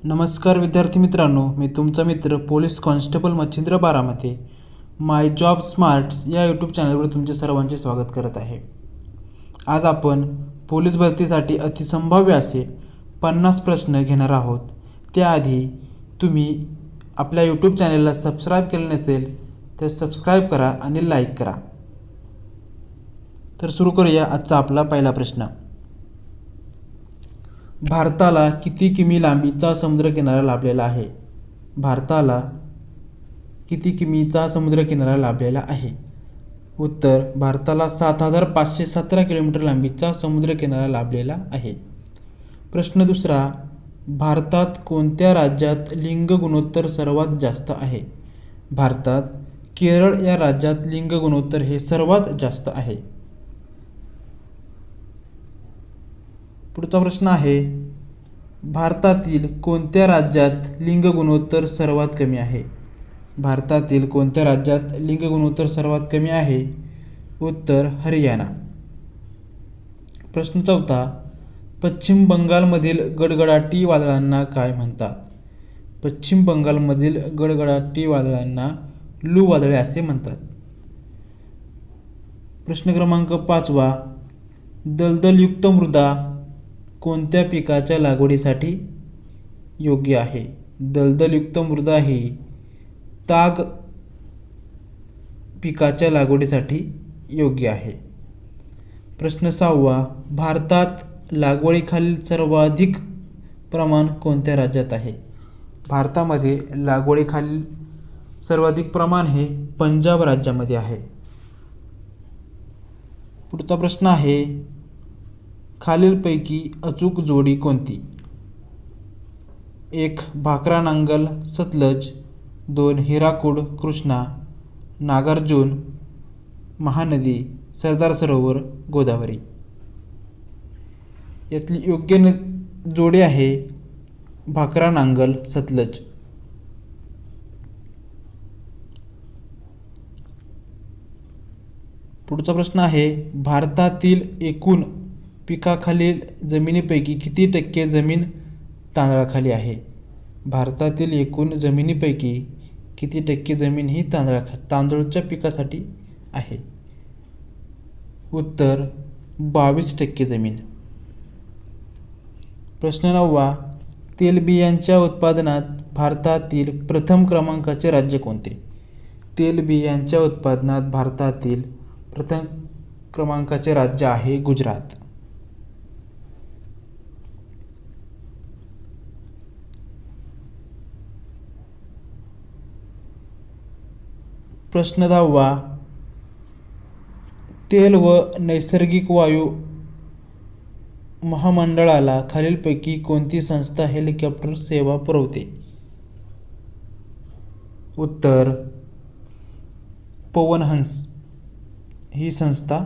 नमस्कार विद्यार्थी मित्रांनो, मी तुमचा मित्र पोलीस कॉन्स्टेबल मच्छिंद्र बारामती माय जॉब स्मार्ट्स या यूट्यूब चॅनलवर तुमचे सर्वांचे स्वागत करत आहे। आज आपण पोलीस भरतीसाठी अतिसंभाव्य असे 50 प्रश्न घेणार आहोत। त्याआधी तुम्ही आपल्या यूट्यूब चॅनलला सबस्क्राईब केले नसेल तर सबस्क्राईब करा आणि लाईक करा। तर सुरू करूया आजचा आपला पहिला प्रश्न। भारताला किती किमी लांबीचा समुद्रकिनारा लाभलेला आहे? भारताला किती किमीचा समुद्रकिनारा लाभलेला आहे? उत्तर, भारताला 7517 किलोमीटर लांबीचा समुद्रकिनारा लाभलेला आहे। प्रश्न दुसरा, भारतात कोणत्या राज्यात लिंग गुणोत्तर सर्वात जास्त आहे? भारतात केरळ या राज्यात लिंग गुणोत्तर हे सर्वात जास्त आहे। पुढचा प्रश्न आहे, भारतातील कोणत्या राज्यात लिंग गुणोत्तर सर्वात कमी आहे? भारतातील कोणत्या राज्यात लिंग गुणोत्तर सर्वात कमी आहे? उत्तर, हरियाणा। प्रश्न चौथा, पश्चिम बंगालमधील गडगडाटी वादळांना काय म्हणतात? पश्चिम बंगालमधील गडगडाटी वादळांना लू वादळे असे म्हणतात। प्रश्न क्रमांक 5वा, दलदलयुक्त मृदा कोणत्या पिकाच्या लागवडीसाठी योग्य आहे? दलदलयुक्त मृदा ही ताग पिकाच्या लागवडीसाठी योग्य आहे। प्रश्न 6वा, भारतात लागवडीखालील सर्वाधिक प्रमाण कोणत्या राज्यात आहे? भारतामध्ये लागवडीखालील सर्वाधिक प्रमाण हे पंजाब राज्यामध्ये आहे। पुढचा प्रश्न आहे, खालीलपैकी अचूक जोडी कोणती? 1. भाकरा नांगल सतलज, 2. हिराकूड कृष्णा, नागार्जुन महानदी, सरदार सरोवर गोदावरी। यातली योग्य जोडी आहे भाकरा नांगल सतलज। पुढचा प्रश्न आहे, भारतातील एकूण पिकाखालील जमिनीपैकी किती टक्के जमीन तांदळाखाली आहे? भारतातील एकूण जमिनीपैकी किती टक्के जमीन ही तांदळाच्या पिकासाठी आहे? उत्तर, 22% जमीन। प्रश्न 9वा, तेलबियांच्या उत्पादनात भारतातील प्रथम क्रमांकाचे राज्य कोणते? तेलबियांच्या उत्पादनात भारतातील प्रथम क्रमांकाचे राज्य आहे गुजरात। प्रश्न 10वा, तेल व नैसर्गिक वायू महामंडळाला खालीलपैकी कोणती संस्था हेलिकॉप्टर सेवा पुरवते? उत्तर, पवनहंस ही संस्था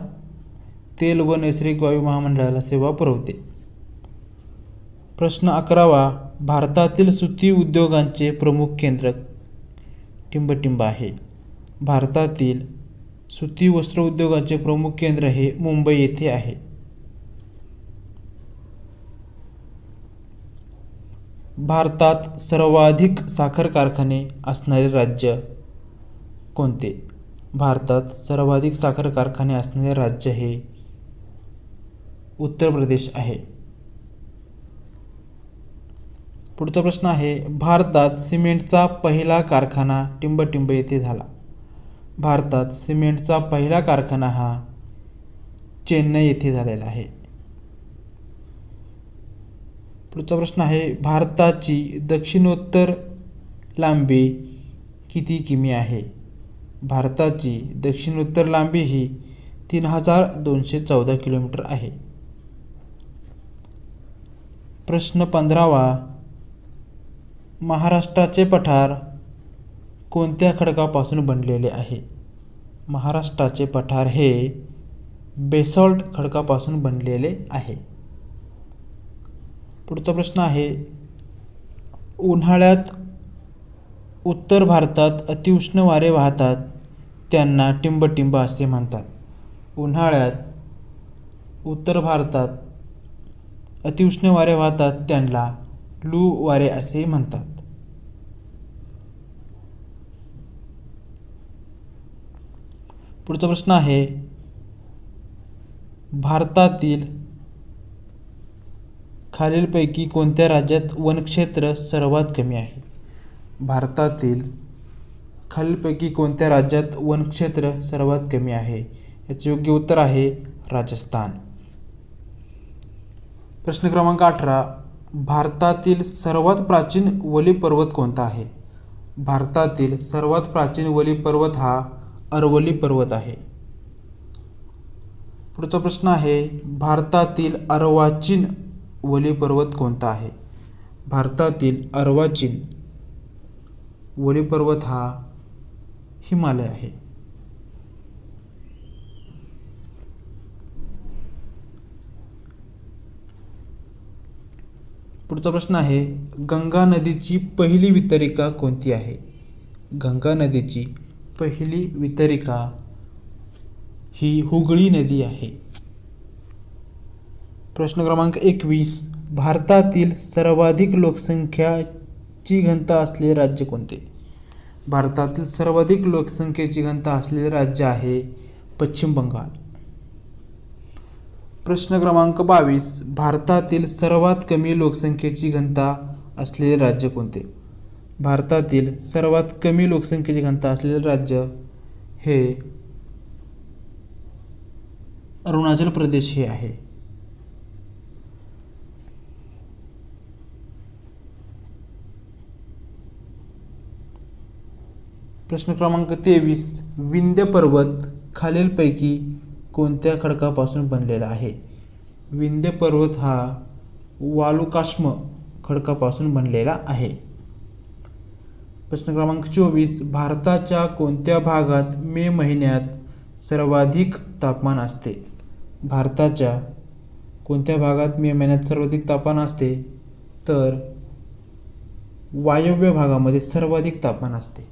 तेल व नैसर्गिक वायू महामंडळाला सेवा पुरवते। प्रश्न 11वा, भारतातील सुती उद्योगांचे प्रमुख केंद्र टिंबटिंब आहे। भारतातील सुती वस्त्र उद्योगाचे प्रमुख केंद्र हे मुंबई येथे आहे। भारतात सर्वाधिक साखर कारखाने असणारे राज्य कोणते? भारतात सर्वाधिक साखर कारखाने असणारे राज्य हे उत्तर प्रदेश आहे। पुढचा प्रश्न आहे, भारतात सिमेंटचा पहिला कारखाना टिंबटिंब येथे झाला। भारतात सिमेंटचा पहिला कारखाना हा चेन्नई येथे झालेला आहे। पुढचा प्रश्न आहे, भारताची दक्षिणोत्तर लांबी किती किमी आहे? भारताची दक्षिणोत्तर लांबी ही 3214 किलोमीटर आहे। प्रश्न 15वा, महाराष्ट्राचे पठार कोणत्या खडकापासून बनलेले आहे? महाराष्ट्राचे पठार हे बेसॉल्ट खडकापासून बनलेले आहे। पुढचा प्रश्न आहे, उन्हाळ्यात उत्तर भारतात अतिउष्ण वारे वाहतात त्यांना टिंबटिंब असे म्हणतात। उन्हाळ्यात उत्तर भारतात अतिउष्ण वारे वाहतात त्यांना लू वारे असे म्हणतात. पुढचा प्रश्न आहे, भारतातील खालीलपैकी कोणत्या राज्यात वनक्षेत्र सर्वात कमी आहे? भारतातील खालीलपैकी कोणत्या राज्यात वनक्षेत्र सर्वात कमी आहे? याचे योग्य उत्तर आहे राजस्थान. प्रश्न क्रमांक 18, भारतातील सर्वात प्राचीन वली पर्वत कोणता आहे? भारतातील सर्वात प्राचीन वली पर्वत हा अरवली पर्वत आहे. पुढचा प्रश्न आहे, भारतातील अर्वाचीन वली पर्वत कोणता आहे? भारतातील अर्वाचीन वली पर्वत हा हिमालय आहे. पुढचा प्रश्न आहे, गंगा नदीची पहिली वितरिका कोणती आहे? गंगा नदीची पहिली वितरिका ही हुगळी नदी आहे. प्रश्न क्रमांक 21, भारतातील सर्वाधिक लोकसंख्याची घनता असलेले राज्य कोणते? भारतातील सर्वाधिक लोकसंख्येची घनता असलेले राज्य आहे पश्चिम बंगाल. प्रश्न क्रमांक 22, भारतातील सर्वात कमी लोकसंख्येची घनता असलेले राज्य कोणते? भारतातील सर्वात कमी लोकसंख्येची घनता असलेले राज्य हे अरुणाचल प्रदेश हे आहे. प्रश्न क्रमांक 23, विंध्य पर्वत खालीलपैकी कोणत्या खडकापासून बनलेला आहे? विंध्य पर्वत हा वालुकाश्म खडकापासून बनलेला आहे. प्रश्न क्रमांक 24, भारताच्या कोणत्या भागात मे महिन्यात सर्वाधिक तापमान असते? भारताच्या कोणत्या भागात मे महिन्यात सर्वाधिक तापमान असते? तर वायव्य भागामध्ये सर्वाधिक तापमान असते.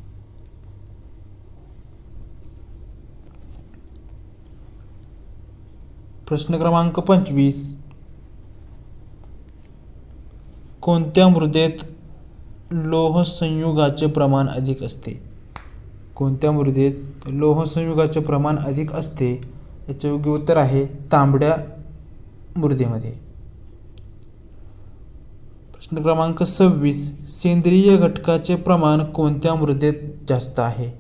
प्रश्न क्रमांक 25, कोणत्या मृदेत लोह संयुगाचे प्रमाण अधिक असते? कोणत्या मृदेत लोह संयुगाचे प्रमाण अधिक असते? याचे योग्य उत्तर आहे तांबड्या मृदेमध्ये. प्रश्न क्रमांक 26, सेंद्रिय घटकाचे प्रमाण कोणत्या मृदेत जास्त आहे?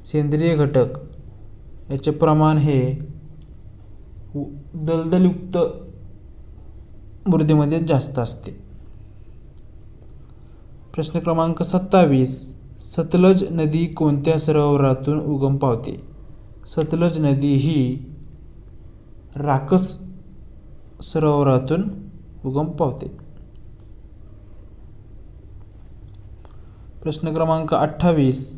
सेंद्रिय घटक याचे प्रमाण हे दलदलयुक्त मृदेमध्ये जास्त असते. प्रश्न क्रमांक 27, सतलज नदी कोणत्या सरोवरातून उगम पावते? सतलज नदी ही राकस सरोवरातून उगम पावते. प्रश्न क्रमांक 28,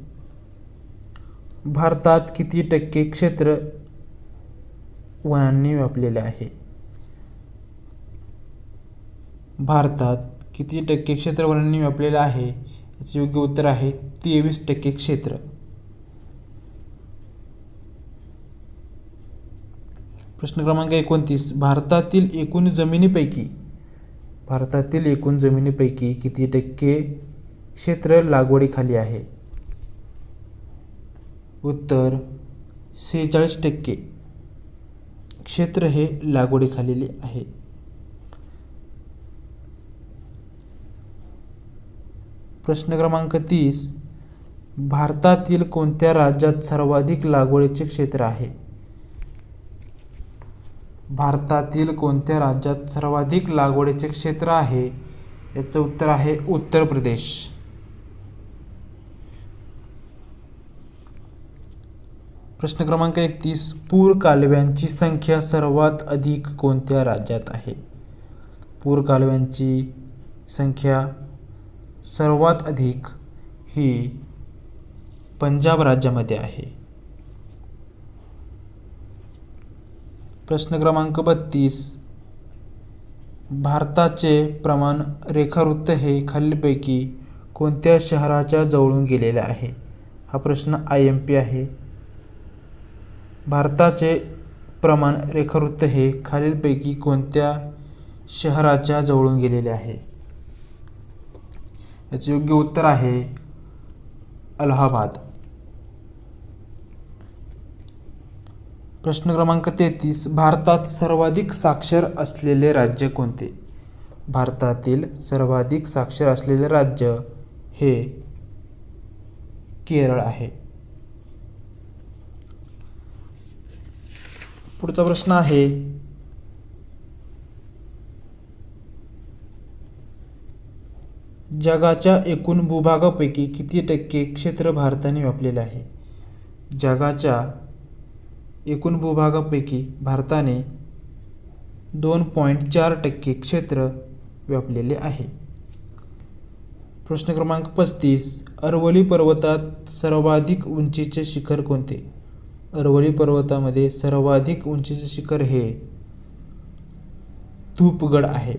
भारतात किती टक्के क्षेत्र वनांनी व्यापलेले आहे? भारतात किती टक्के क्षेत्र वनांनी व्यापलेले आहे? याचे योग्य उत्तर आहे 23% क्षेत्र. प्रश्न क्रमांक 29, भारतातील एकूण जमिनीपैकी किती टक्के क्षेत्र लागवडीखाली आहे? उत्तर 46% क्षेत्र हे लागवडीखाली आहे. प्रश्न क्रमांक 30, भारतातील कोणत्या राज्यात सर्वाधिक लागवडीचे क्षेत्र आहे? भारतातील कोणत्या राज्यात सर्वाधिक लागवडीचे क्षेत्र आहे? याचं उत्तर आहे उत्तर प्रदेश. प्रश्न क्रमांक 31, पूर कालव्यांची संख्या सर्वात अधिक कोणत्या राज्यात आहे? पूर कालव्यांची संख्या सर्वात अधिक ही पंजाब राज्यामध्ये आहे. प्रश्न क्रमांक 32, भारताचे प्रमाण रेखावृत्त हे खालीलपैकी कोणत्या शहराच्या जवळून गेलेले आहे? हा प्रश्न IMP आहे. भारताचे प्रमाण रेखावृत्त हे खालीलपैकी कोणत्या शहराच्या जवळून गेलेले आहे? याचे योग्य उत्तर आहे अलाहाबाद. प्रश्न क्रमांक 33, भारतात सर्वाधिक साक्षर असलेले राज्य कोणते? भारतातील सर्वाधिक साक्षर असलेले राज्य हे केरळ आहे. पुढचा प्रश्न आहे, जगाच्या एकूण भूभागापैकी किती टक्के क्षेत्र भारताने व्यापलेले आहे? जगाच्या एकूण भूभागापैकी भारताने 2.4% क्षेत्र व्यापलेले आहे. प्रश्न क्रमांक 35, अरवली पर्वतात सर्वाधिक उंचीचे शिखर कोणते? अरवली पर्वतामध्ये सर्वाधिक उंचीचे शिखर हे धूपगड आहे.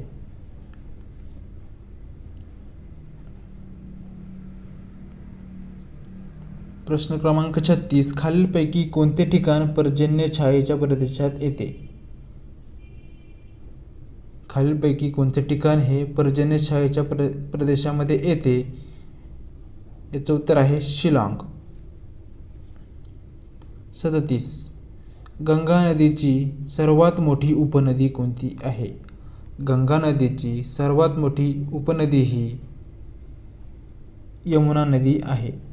प्रश्न क्रमांक 36, खालीलपैकी कोणते ठिकाण पर्जन्य छायेच्या प्रदेशात येते? खालीलपैकी कोणते ठिकाण हे पर्जन्य छायेच्या प्रदेशामध्ये येते? याचं उत्तर आहे शिलाँग. 37, गंगा नदीची सर्वात मोठी उपनदी कोणती आहे? गंगा नदीची सर्वात मोठी उपनदी ही यमुना नदी आहे.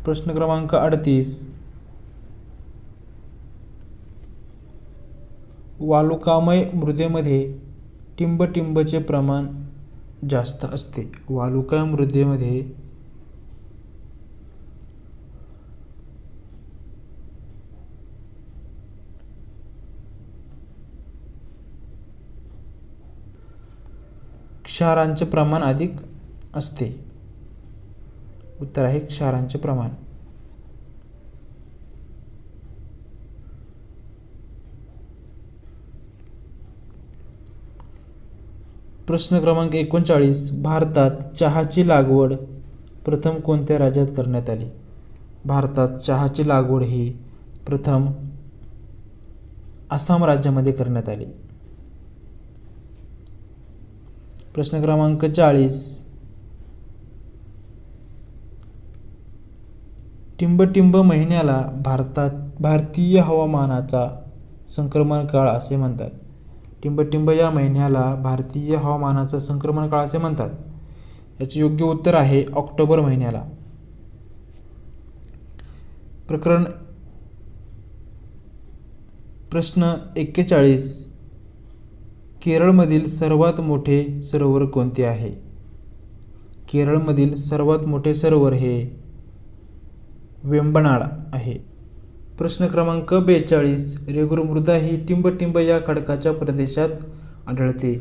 प्रश्न क्रमांक 38, वालुकामय मृदेमध्ये टिंबटिंबचे प्रमाण जास्त असते. वालुकामय मृदेमध्ये क्षारांचे प्रमाण अधिक असते. उत्तर आहे क्षारांचे प्रमाण. प्रश्न क्रमांक 39, भारतात चहाची लागवड प्रथम कोणत्या राज्यात करण्यात आली? भारतात चहाची लागवड ही प्रथम आसाम राज्यामध्ये करण्यात आली. प्रश्न क्रमांक 40, टिंबटिंब महिन्याला भारतीय हवामानाचा संक्रमण काळ असे म्हणतात. टिंबटिंब या महिन्याला भारतीय हवामानाचा संक्रमण काळ असे म्हणतात. याचे योग्य उत्तर आहे ऑक्टोबर महिन्याला. प्रश्न 41, केरळमधील सर्वात मोठे सरोवर कोणते आहे? केरळमधील सर्वात मोठे सरोवर हे वेंबनाड आहे. प्रश्न क्रमांक 42, रेगुर ही टिंबटिंब या खडकाच्या प्रदेशात आढळते.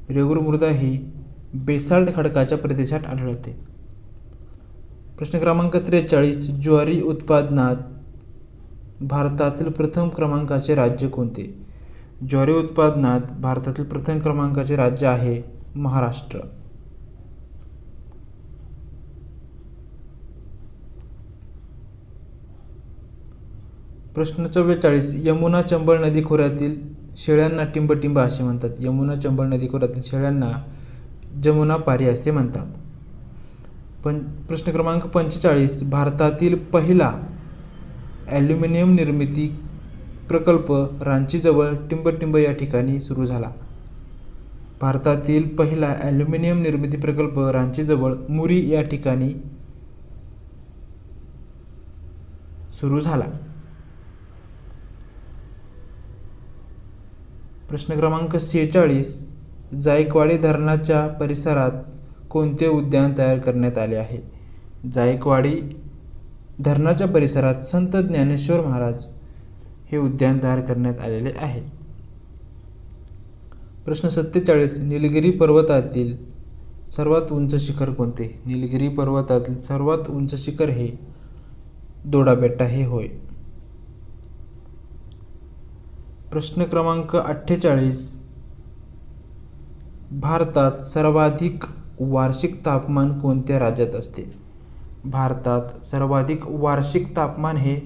रेगुर ही बेसाल्ट खडकाच्या प्रदेशात आढळते. प्रश्न क्रमांक 43, ज्वारी उत्पादनात भारतातील प्रथम क्रमांकाचे राज्य कोणते? ज्वारी उत्पादनात भारतातील प्रथम क्रमांकाचे राज्य आहे महाराष्ट्र. प्रश्न 44, यमुना चंबळ नदी खोऱ्यातील शेळ्यांना टिंबटिंब असे म्हणतात. यमुना चंबळ नदी खोऱ्यातील शेळ्यांना जमुनापारी असे म्हणतात. प्रश्न क्रमांक 45, भारतातील पहिला ॲल्युमिनियम निर्मिती प्रकल्प रांचीजवळ टिंबटिंब या ठिकाणी सुरू झाला. भारतातील पहिला ॲल्युमिनियम निर्मिती प्रकल्प रांचीजवळ मुरी या ठिकाणी सुरू झाला. प्रश्न क्रमांक 46, जायकवाडी धरणाच्या परिसरात कोणते उद्यान तयार करण्यात आले आहे? जायकवाडी धरणाच्या परिसरात संत ज्ञानेश्वर महाराज हे उद्यान तयार करण्यात आलेले आहे. प्रश्न 47, निलगिरी पर्वतातील सर्वात उंच शिखर कोणते? निलगिरी पर्वतातील सर्वात उंच शिखर हे दोडाबेट्टा हे होय. प्रश्न क्रमांक 48, भारतात सर्वाधिक वार्षिक तापमान कोणत्या राज्यात असते? भारतात सर्वाधिक वार्षिक तापमान हे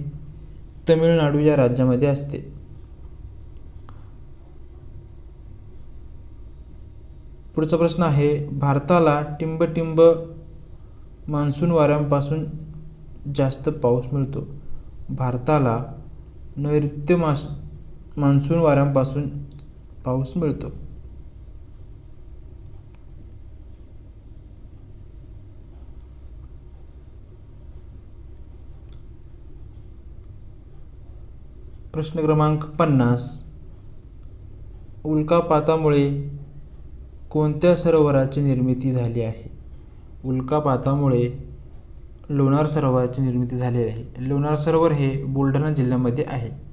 तमिळनाडू या राज्यामध्ये असते. पुढचा प्रश्न आहे, भारताला टिंबटिंब मान्सून वाऱ्यांपासून जास्त पाऊस मिळतो. भारताला नैऋत्य मान्सून वाऱ्यांपासून पाऊस मिळतो. प्रश्न क्रमांक 50. उल्कापातामुळे कोणत्या सरोवराची निर्मिती झाली आहे? उल्कापातामुळे लोणार सरोवराची निर्मिती झालेली आहे. लोणार सरोवर हे बुलढाणा जिल्ह्यामध्ये आहे.